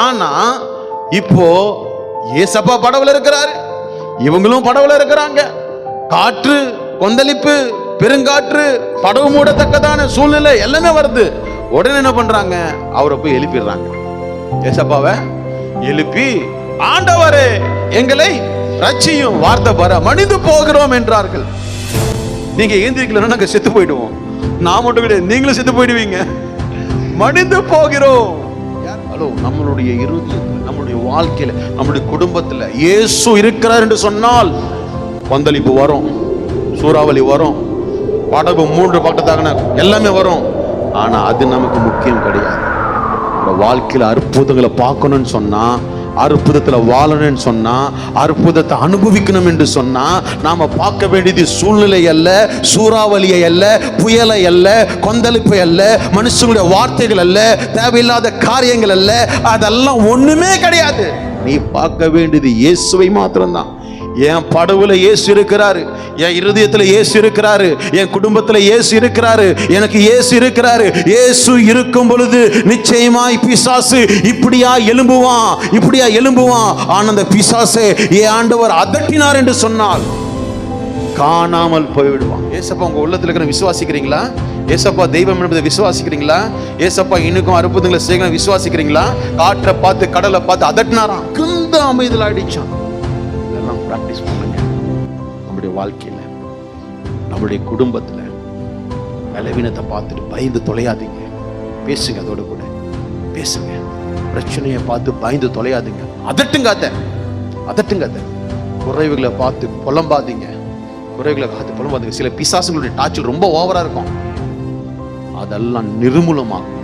ஆனா இப்போ ஏசப்பா படவுல இருக்கிறாரு, இவங்களும் படவுல இருக்கிறாங்க. காற்று, கொந்தளிப்பு, பெருங்காற்று, படவு மூடத்தக்கதான சூழ்நிலை எல்லாமே வருது. உடனே என்ன பண்றாங்க? அவரை போய் எழுப்பிடுறாங்க. ஏசப்பாவை எழுப்பி, ஆண்டவரே எங்களை ரட்சியும், வார்த்தை வர மனிந்து போகிறோம் என்றார்கள். நீங்க ஏந்திரிக்கலன்னா நாங்க செத்து போயிடுவோம். நான் மட்டும் கிடையாது, நீங்களும் செத்து போயிடுவீங்க. மனிந்து போகிறோம். ஹலோ, நம்மளுடைய இருதயத்தில், நம்மளுடைய வாழ்க்கையில, நம்மளுடைய குடும்பத்துல இயேசு இருக்கிறார் என்று சொன்னால் கொந்தளிப்பு வரும், சூறாவளி வரும், படகு 3 பக்கத்தான எல்லாமே வரும். ஆனா அது நமக்கு முக்கியம் கிடையாது. வாழ்க்கையில அற்புதங்களை பார்க்கணும்னு சொன்னா, அற்புதத்துல வாழணும்னு சொன்னா, அற்புதத்தை அனுபவிக்கணும் என்று சொன்னா, நாம பார்க்க வேண்டியது சூழ்நிலை அல்ல, சூறாவளியை அல்ல, புயலை அல்ல, கொந்தளிப்பை அல்ல, மனுஷனுடைய வார்த்தைகள் அல்ல, தேவையில்லாத காரியங்கள் அல்ல. அதெல்லாம் ஒண்ணுமே கிடையாது. நீ பார்க்க வேண்டியது இயேசுவை மாத்திரம்தான். என் படவுல இயேசு இருக்கிறாரு, என் இருதயத்துல இயேசு இருக்கிறாரு, என் குடும்பத்துல இயேசு இருக்கிறாரு, எனக்கு இயேசு இருக்கிறாரு. இயேசு இருக்கும் பொழுது நிச்சயமாய் பிசாசு இப்படியா எழும்புவான். ஆனா அந்த பிசாசை என் ஆண்டவர் அதட்டினார் என்று சொன்னால் காணாமல் போய்விடுவான். ஏசப்பா உங்க உள்ளத்துல இருக்கிற விசுவாசிக்கிறீங்களா? ஏசப்பா தெய்வம் என்பதை விசுவாசிக்கிறீங்களா? ஏசப்பா இன்னும் அற்புதங்களை செய்யணும் விசுவாசிக்கிறீங்களா? காற்றை பார்த்து, கடலை பார்த்து அதட்டினாராம், குந்த அமைதல் ஆயிடுச்சான். பிராக்டிஸ் பண்ணுங்க. நம்முடைய வாழ்க்கையில, நம்முடைய குடும்பத்துல பலவீனத்தை பார்த்துட்டு பயந்து தொலையாதீங்க. பேசுங்க, அதோட கூட பேசுங்க. பிரச்சனையை பார்த்து பயந்து தொலையாதீங்க. அதட்டுங்க. குறைவுகளை பார்த்து புலம்பாதீங்க. சில பிசாசுகளுடைய டார்ச்சர் ரொம்ப ஓவரா இருக்கும். அதெல்லாம் நிர்மூலமாகும்.